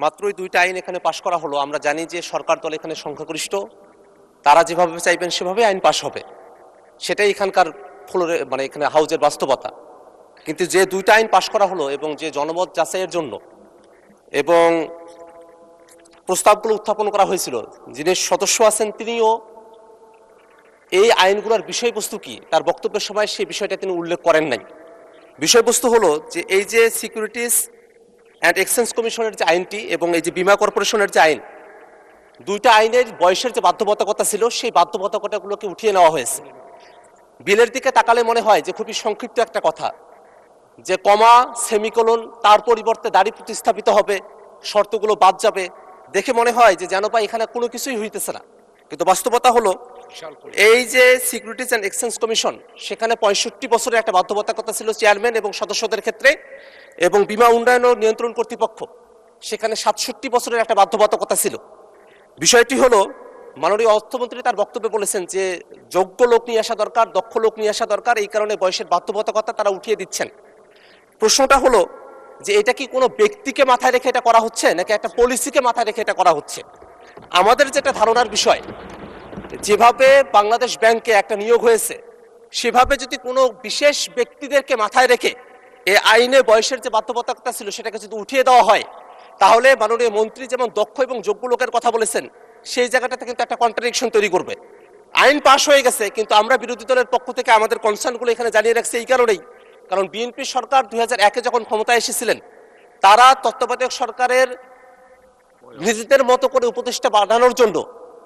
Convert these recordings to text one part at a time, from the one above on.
মাত্রই দুইটা আইন এখানে পাশ করা হলো। আমরা জানি যে সরকার দল এখানে সংখ্যাগরিষ্ঠ, তারা যেভাবে চাইবেন সেভাবে আইন পাশ হবে, সেটাই এখানকার ফ্লোরে মানে এখানে হাউজের বাস্তবতা। কিন্তু যে দুইটা আইন পাশ করা হলো এবং যে জনমত যাচাইয়ের জন্য এবং প্রস্তাবগুলো উত্থাপন করা হয়েছিল, যিনি সদস্য আছেন তিনিও এই আইনগুলোর বিষয়বস্তু কি তার বক্তব্যের সময় সেই বিষয়টা তিনি উল্লেখ করেন নাই। বিষয়বস্তু হলো যে এই যে সিকিউরিটিজ অ্যান্ড এক্সচেঞ্জ কমিশনের যে আইনটি এবং এই যে বীমা কর্পোরেশনের যে আইন, দুইটা আইনের বয়সের যে বাধ্যবাধকতা ছিল সেই বাধ্যবাধকতাগুলোকে উঠিয়ে নেওয়া হয়েছে। বিলের দিকে তাকালে মনে হয় যে খুবই সংক্ষিপ্ত একটা কথা, যে কমা সেমিকোলন তার পরিবর্তে দাড়ি প্রতিস্থাপিত হবে, শর্তগুলো বাদ যাবে, দেখে মনে হয় যে যেন পাই এখানে কোনো কিছুই হইতেছে না। কিন্তু বাস্তবতা হলো এই যে সিকিউরিটিজ অ্যান্ড এক্সচেঞ্জ কমিশন, সেখানে 65 বছরের একটা বাধ্যবাধকতা ছিল চেয়ারম্যান এবং সদস্যদের ক্ষেত্রে, এবং বীমা উন্নয়ন ও নিয়ন্ত্রণ কর্তৃপক্ষ সেখানে 67 বছরের একটা বাধ্যবাধকতা ছিল। বিষয়টি হলো মাননীয় অর্থমন্ত্রী তার বক্তব্যে বলেছেন যে যোগ্য লোক নিয়ে আসা দরকার, দক্ষ লোক নিয়ে আসা দরকার, এই কারণে বয়সের বাধ্যবাধকতা তারা উঠিয়ে দিচ্ছেন। প্রশ্নটা হলো যে এটা কি কোনো ব্যক্তিকে মাথায় রেখে এটা করা হচ্ছে নাকি একটা পলিসিকে মাথায় রেখে এটা করা হচ্ছে? আমাদের যেটা ধারণার বিষয়, যেভাবে বাংলাদেশ ব্যাংকে একটা নিয়োগ হয়েছে সেভাবে যদি কোনো বিশেষ ব্যক্তিদেরকে মাথায় রেখে এই আইনে বয়সের যে বাধ্যবাধকতা ছিল সেটাকে যদি উঠিয়ে দেওয়া হয়, তাহলে মাননীয় মন্ত্রী যেমন দক্ষ এবং যোগ্য লোকের কথা বলেছেন সেই জায়গাটাতে কিন্তু একটা কন্ট্রাডিকশন তৈরি করবে। আইন পাশ হয়ে গেছে, কিন্তু আমরা বিরোধী দলের পক্ষ থেকে আমাদের কনসার্নগুলো এখানে জানিয়ে রাখছি এই কারণেই, কারণ বিএনপি সরকার 2001-এ যখন ক্ষমতায় এসেছিলেন, তারা তত্ত্বাবধায়ক সরকারের নিজেদের মতো করে উপদেষ্টা বাড়ানোর জন্য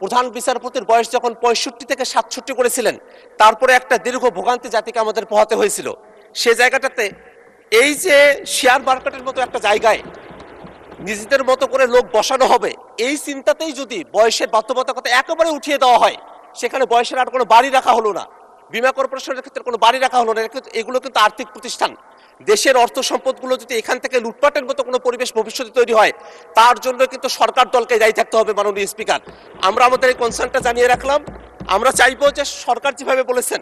প্রধান বিচারপতির বয়স যখন 65 থেকে 67 করেছিলেন, তারপরে একটা দীর্ঘ ভোগান্তি জাতিকে আমাদের পোহাতে হয়েছিল। সে জায়গাটাতে এই যে শেয়ার মার্কেটের মতো একটা জায়গায় নিজেদের মতো করে লোক বসানো হবে, এই চিন্তাতেই যদি বয়সের বাধ্যবাধকতা একেবারে উঠিয়ে দেওয়া হয়, সেখানে বয়সের আর কোনো বাড়ি রাখা হলো না, বীমা কর্পোরেশনের ক্ষেত্রে কোনো বাড়ি রাখা হলো না। এগুলো কিন্তু আর্থিক প্রতিষ্ঠান, দেশের অর্থ সম্পদগুলো যদি এখান থেকে লুটপাটের মতো কোনো পরিবেশ ভবিষ্যতে তৈরি হয়, তার জন্য কিন্তু সরকার দলকে দায়ী থাকতে হবে। মাননীয় স্পিকার, আমরা আমাদের এই কনসার্নটা জানিয়ে রাখলাম। আমরা চাইবো যে সরকার যেভাবে বলেছেন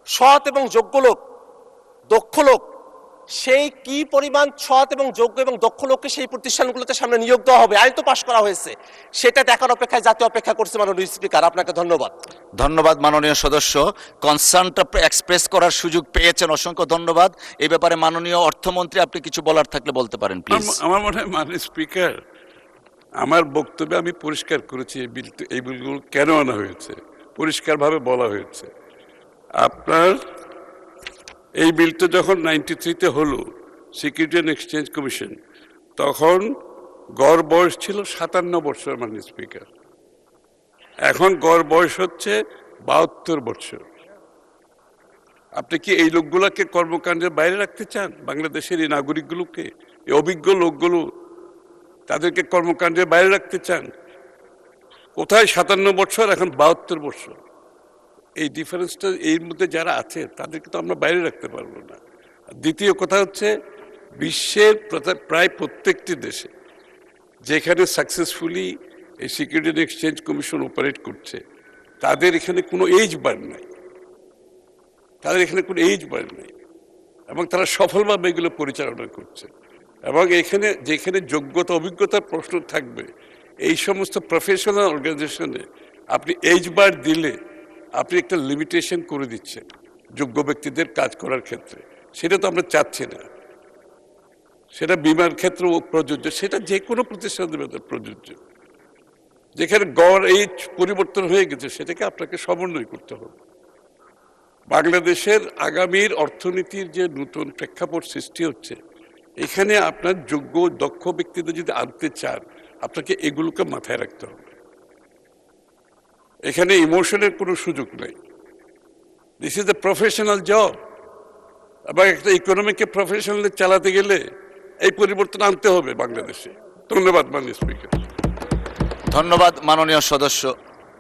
সৎ এবং যোগ্য লোক, দক্ষ লোক, সেই কি পরিমাণ সৎ এবং যোগ্য এবং দক্ষ লোককে সেই প্রতিষ্ঠানগুলোতে সামনে নিয়োগ দেওয়া হবে, আইন তো পাশ করা হয়েছে, সেটা দেখার অপেক্ষায় জাতীয় অপেক্ষা করছে। মাননীয় স্পিকার, আপনাকে ধন্যবাদ। ধন্যবাদ মাননীয় সদস্য, কনসার্নটা এক্সপ্রেস করার সুযোগ পেয়েছেন, অসংখ্য ধন্যবাদ। এই ব্যাপারে মাননীয় অর্থমন্ত্রী আপনি কিছু বলার থাকলে বলতে পারেন প্লিজ। আমার মনে হয় মাননীয় স্পিকার, আমার বক্তব্যে আমি পরিষ্কার করেছি এই বিলগুলো কেন আনা হয়েছে, পরিষ্কারভাবে বলা হয়েছে। আপনার এই বিলটা যখন 93-তে হলো সিকিউরিটি অ্যান্ড এক্সচেঞ্জ কমিশন, তখন গড় বয়স ছিল 57 বছর মাননীয় স্পিকার। এখন গড় বয়স হচ্ছে 72 বছর। আপনি কি এই লোকগুলোকে কর্মকাণ্ডের বাইরে রাখতে চান? বাংলাদেশের এই নাগরিকগুলোকে, এই অভিজ্ঞ লোকগুলো, তাদেরকে কর্মকাণ্ডের বাইরে রাখতে চান? কোথায় 57 বছর, এখন 72 বছর। এই ডিফারেন্সটা এর মধ্যে যারা আছে তাদেরকে তো আমরা বাইরে রাখতে পারবো না। দ্বিতীয় কথা হচ্ছে, বিশ্বের প্রায় প্রত্যেকটি দেশে যেখানে সাকসেসফুলি এই security and exchange commission operate করছে, তাদের এখানে কোনো এজ বার নাই, এবং তারা সফলভাবে এগুলো পরিচালনা করছে। এবং এখানে যেখানে যোগ্যতা অভিজ্ঞতার প্রশ্ন থাকবে, এই সমস্ত প্রফেশনাল অর্গানাইজেশনে আপনি এজ বার দিলে আপনি একটা লিমিটেশন করে দিচ্ছেন যোগ্য ব্যক্তিদের কাজ করার ক্ষেত্রে। সেটা তো আমরা চাচ্ছি না। সেটা বীমার ক্ষেত্রেও প্রযোজ্য, সেটা যে কোনো প্রতিষ্ঠানের ভেতর প্রযোজ্য। যেখানে গড় এজ পরিবর্তন হয়ে গেছে, সেটাকে আপনাকে সমন্বয় করতে হবে। বাংলাদেশের আগামীর অর্থনীতির যে নতুন প্রেক্ষাপট সৃষ্টি হচ্ছে, এখানে আপনার যোগ্য দক্ষ ব্যক্তিদের যদি আনতে চান, আপনাকে এগুলোকে মাথায় রাখতে হবে। এখানে ইমোশনের কোনো সুযোগ নেই। This is a professional job, এবং একটা ইকোনমিকে প্রফেশনালি চালাতে গেলে এই পরিবর্তন আনতে হবে বাংলাদেশে। ধন্যবাদ মাননীয় স্পিকার। ধন্যবাদ মাননীয় সদস্য।